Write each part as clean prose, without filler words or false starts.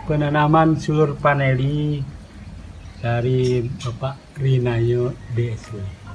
penanaman sulur paneli dari Bapak Rinayo DSW.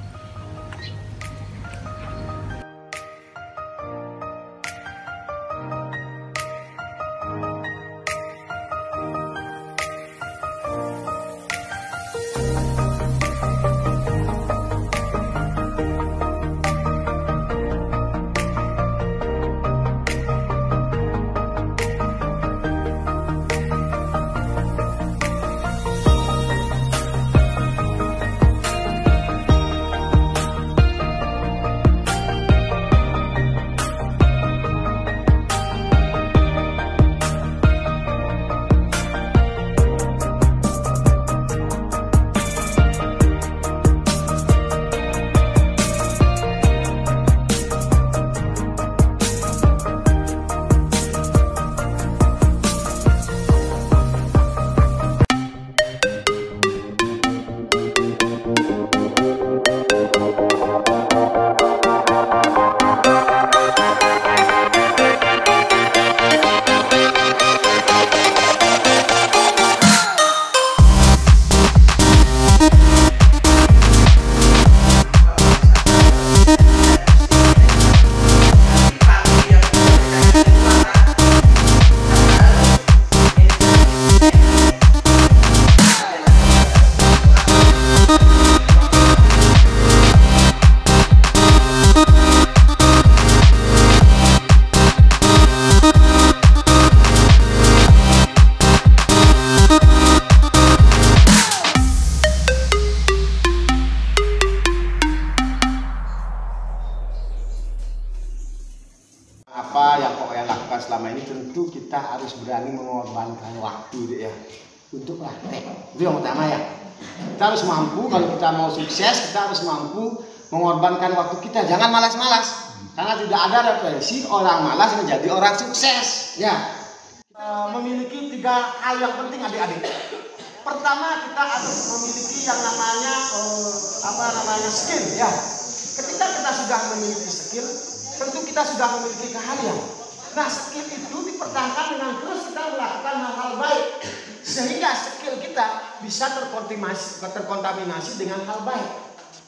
Apa yang pokoknya lakukan selama ini, tentu kita harus berani mengorbankan waktu ya untuk praktek. Itu yang utama ya. Kita harus mampu, kalau kita mau sukses, kita harus mampu mengorbankan waktu kita. Jangan malas-malas, karena tidak ada referensi orang malas menjadi orang sukses. Ya, memiliki 3 hal yang penting adik-adik. Pertama, kita harus memiliki yang namanya skill ya. Ketika kita sudah memiliki skill, tentu kita sudah memiliki keahlian. Nah, skill itu dipertahankan dengan terus kita melakukan hal-hal baik, sehingga skill kita bisa terkontaminasi dengan hal baik.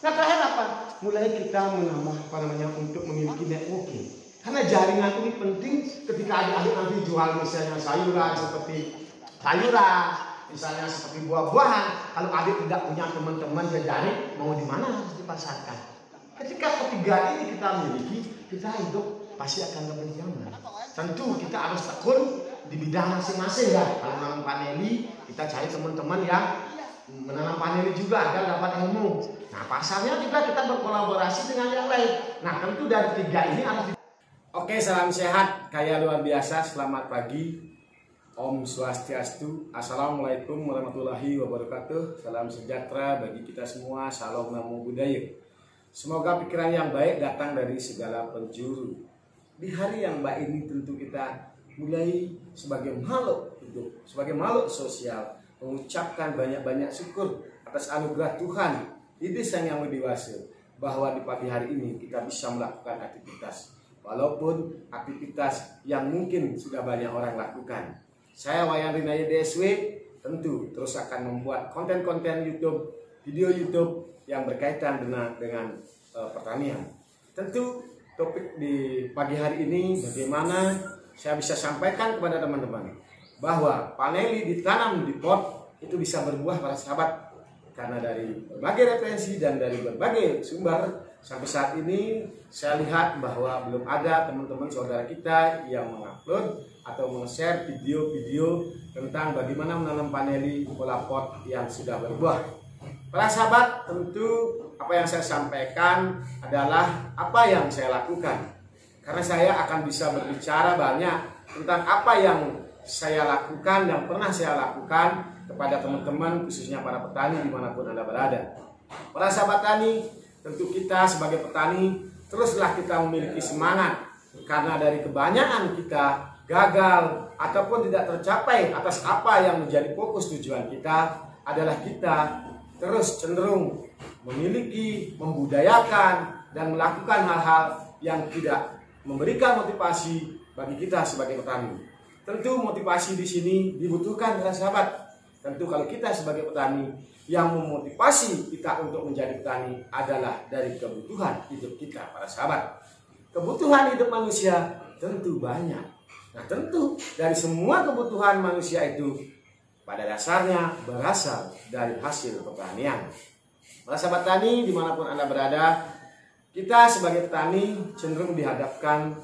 Nah, terakhir apa? Mulai kita menambah untuk memiliki networking. Karena jaringan ini penting ketika adik-adik nanti jual misalnya sayuran, misalnya seperti buah-buahan. Kalau adik tidak punya teman-teman jejaring, mau di mana harus dipasarkan? Ketika ketiga ini kita miliki, kita hidup pasti akan lebih nyaman. Tentu kita harus tekun di bidang masing-masing ya. Kalau menanam paneli, kita cari teman-teman yang menanam paneli juga agar dapat ilmu. Nah, pasarnya juga kita berkolaborasi dengan yang lain. Nah, tentu dari 3 ini harus. Oke, salam sehat, kaya luar biasa. Selamat pagi, Om Swastiastu. Assalamualaikum warahmatullahi wabarakatuh. Salam sejahtera bagi kita semua. Salam namo buddhaya. Semoga pikiran yang baik datang dari segala penjuru. Di hari yang baik ini tentu kita mulai sebagai makhluk hidup, sebagai makhluk sosial, mengucapkan banyak-banyak syukur atas anugerah Tuhan di desa yang dewasa, bahwa di pagi hari ini kita bisa melakukan aktivitas, walaupun aktivitas yang mungkin sudah banyak orang lakukan. Saya Wayan Rinayo DSW tentu terus akan membuat konten-konten YouTube, video YouTube yang berkaitan dengan pertanian. Tentu topik di pagi hari ini bagaimana saya bisa sampaikan kepada teman-teman bahwa paneli ditanam di pot itu bisa berbuah para sahabat, karena dari berbagai referensi dan dari berbagai sumber sampai saat ini saya lihat bahwa belum ada teman-teman saudara kita yang mengupload atau meng-share video-video tentang bagaimana menanam paneli pola pot yang sudah berbuah. Para sahabat, tentu apa yang saya sampaikan adalah apa yang saya lakukan. Karena saya akan bisa berbicara banyak tentang apa yang saya lakukan dan pernah saya lakukan kepada teman-teman, khususnya para petani dimanapun Anda berada. Para sahabat tani, tentu kita sebagai petani teruslah kita memiliki semangat, karena dari kebanyakan kita gagal ataupun tidak tercapai atas apa yang menjadi fokus tujuan kita, adalah kita terus cenderung memiliki, membudayakan, dan melakukan hal-hal yang tidak memberikan motivasi bagi kita sebagai petani. Tentu motivasi di sini dibutuhkan para sahabat. Tentu kalau kita sebagai petani, yang memotivasi kita untuk menjadi petani adalah dari kebutuhan hidup kita para sahabat. Kebutuhan hidup manusia tentu banyak. Nah tentu dari semua kebutuhan manusia itu pada dasarnya berasal dari hasil pertanian. Para sahabat tani dimanapun Anda berada, kita sebagai petani cenderung dihadapkan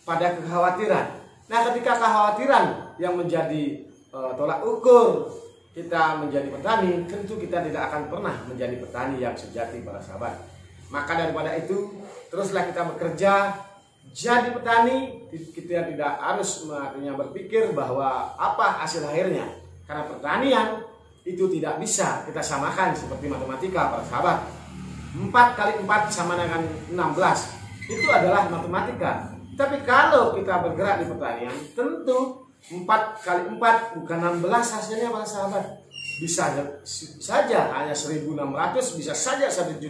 pada kekhawatiran. Nah ketika kekhawatiran yang menjadi tolak ukur kita menjadi petani, tentu kita tidak akan pernah menjadi petani yang sejati para sahabat. Maka daripada itu, teruslah kita bekerja jadi petani. Kita tidak harus artinya berpikir bahwa apa hasil akhirnya. Karena pertanian itu tidak bisa kita samakan seperti matematika para sahabat. 4 kali 4 sama dengan 16. Itu adalah matematika. Tapi kalau kita bergerak di pertanian, tentu 4 kali 4 bukan 16 hasilnya para sahabat. Bisa saja hanya 1.600, bisa saja 1.600.000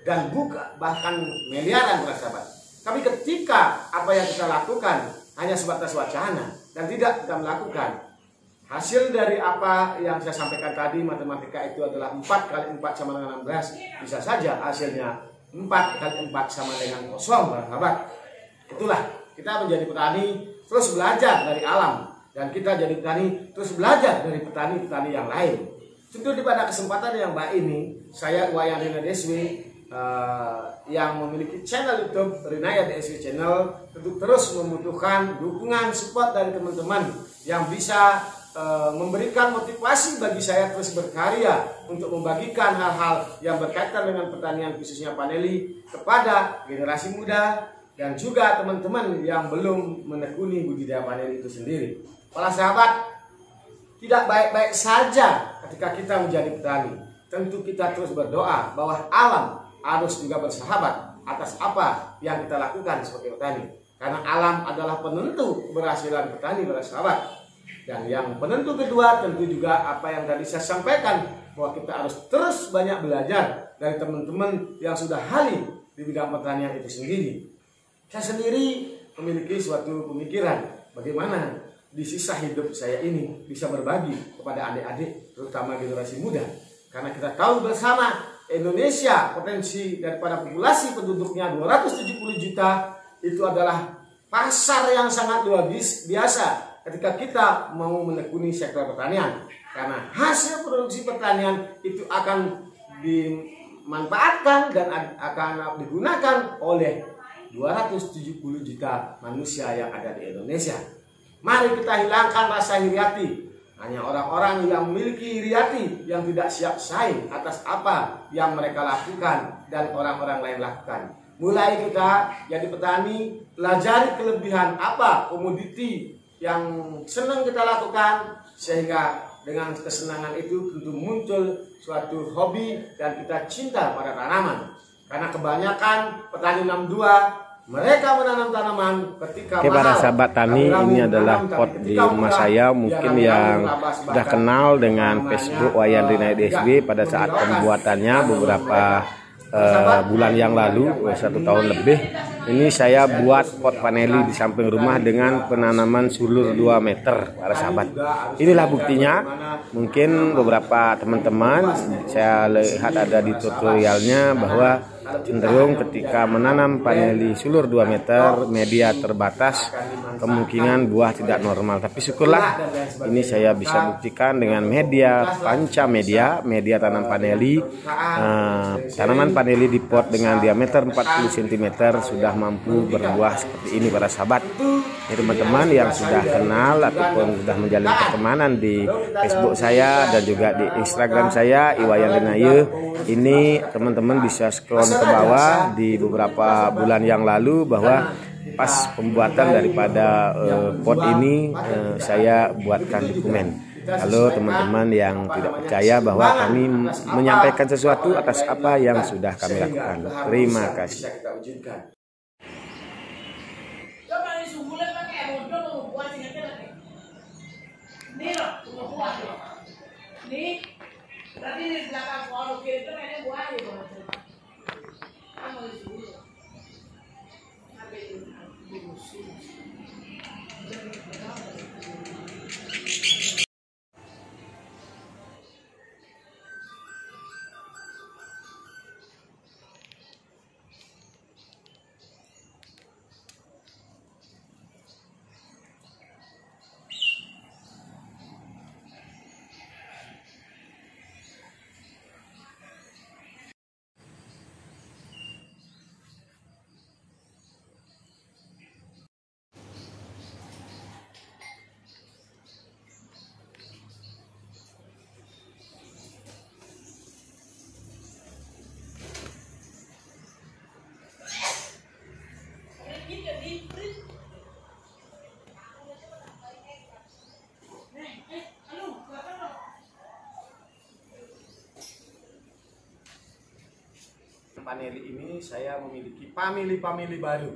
dan bukan bahkan miliaran para sahabat. Tapi ketika apa yang kita lakukan hanya sebatas wacana dan tidak kita melakukan, hasil dari apa yang saya sampaikan tadi, matematika itu adalah 4 kali 4 sama dengan 16. Bisa saja hasilnya 4 kali 4 sama dengan kosong para sahabat. Itulah kita menjadi petani terus belajar dari alam, dan kita jadi petani terus belajar dari petani-petani yang lain. Tentu pada kesempatan yang baik ini, saya Wayan Rina DSW yang memiliki channel YouTube Rinaya DSW Channel tentu terus membutuhkan dukungan support dari teman-teman yang bisa memberikan motivasi bagi saya terus berkarya untuk membagikan hal-hal yang berkaitan dengan pertanian khususnya paneli kepada generasi muda dan juga teman-teman yang belum menekuni budidaya paneli itu sendiri. Para sahabat, tidak baik-baik saja ketika kita menjadi petani. Tentu kita terus berdoa bahwa alam harus juga bersahabat atas apa yang kita lakukan sebagai petani. Karena alam adalah penentu keberhasilan petani para sahabat. Dan yang penentu kedua tentu juga apa yang tadi saya sampaikan, bahwa kita harus terus banyak belajar dari teman-teman yang sudah ahli di bidang pertanian itu sendiri. Saya sendiri memiliki suatu pemikiran bagaimana di sisa hidup saya ini bisa berbagi kepada adik-adik, terutama generasi muda. Karena kita tahu bersama Indonesia potensi daripada populasi penduduknya 270 juta itu adalah pasar yang sangat luar biasa ketika kita mau menekuni sektor pertanian. Karena hasil produksi pertanian itu akan dimanfaatkan dan akan digunakan oleh 270 juta manusia yang ada di Indonesia. Mari kita hilangkan rasa iri hati. Hanya orang-orang yang memiliki iri hati yang tidak siap saing atas apa yang mereka lakukan dan orang-orang lain lakukan. Mulai kita jadi petani, pelajari kelebihan apa komoditi yang senang kita lakukan, sehingga dengan kesenangan itu tentu muncul suatu hobi dan kita cinta pada tanaman. Karena kebanyakan petani 62 mereka menanam tanaman ketika para sahabat tani, ini adalah pot di rumah saya. Mungkin yang sudah kenal dengan Facebook Wayan Rina DSW pada saat pembuatannya beberapa bulan yang lalu, 1 tahun lebih. Ini saya buat pot paneli di samping rumah dengan penanaman sulur 2 meter para sahabat. Inilah buktinya. Mungkin beberapa teman-teman saya lihat ada di tutorialnya bahwa cenderung ketika menanam paneli sulur 2 meter, media terbatas, kemungkinan buah tidak normal. Tapi syukurlah ini saya bisa buktikan dengan media panca media tanam paneli. Tanaman paneli di pot dengan diameter 40 cm sudah mampu berbuah seperti ini para sahabat. Ini teman-teman yang sudah kenal ataupun sudah menjalin pertemanan di Facebook saya dan juga di Instagram saya Iwayan Rinaye. Ini teman-teman bisa scroll ke bawah di beberapa bulan yang lalu bahwa pas pembuatan daripada pot ini saya buatkan dokumen. Kalau teman-teman yang tidak percaya bahwa kami menyampaikan sesuatu atas apa yang sudah kami lakukan. Terima kasih. Tadi di belakang pohon itu kayaknya buah di bawah. Kamu di sini. Habis itu paneli ini saya memiliki family baru.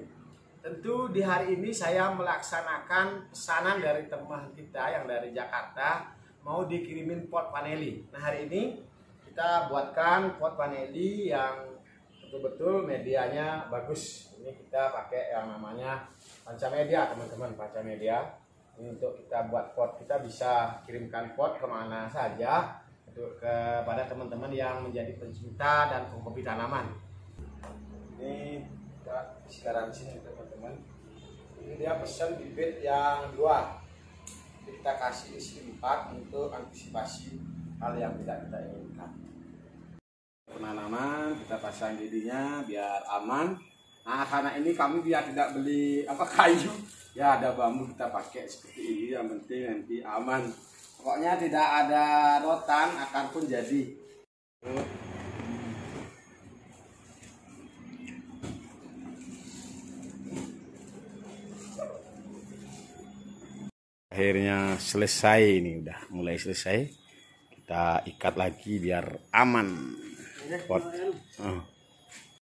Tentu di hari ini saya melaksanakan pesanan dari teman kita yang dari Jakarta mau dikirimin pot paneli. Nah hari ini kita buatkan pot paneli yang betul-betul medianya bagus. Ini kita pakai yang namanya panca media, teman-teman, panca media. Ini untuk kita buat pot, kita bisa kirimkan pot kemana saja untuk kepada teman-teman yang menjadi pencinta dan penghobi tanaman. Ini kita sekarang sini teman-teman. Ini dia pesan bibit yang 2. Kita kasih isi 4 untuk antisipasi hal yang tidak kita inginkan. Penanaman kita pasang giginya biar aman. Nah karena ini kami biar tidak beli kayu, ya ada bambu kita pakai seperti ini, yang penting nanti aman. Pokoknya tidak ada rotan, akar pun jadi. Akhirnya selesai, ini udah mulai selesai. Kita ikat lagi biar aman pot.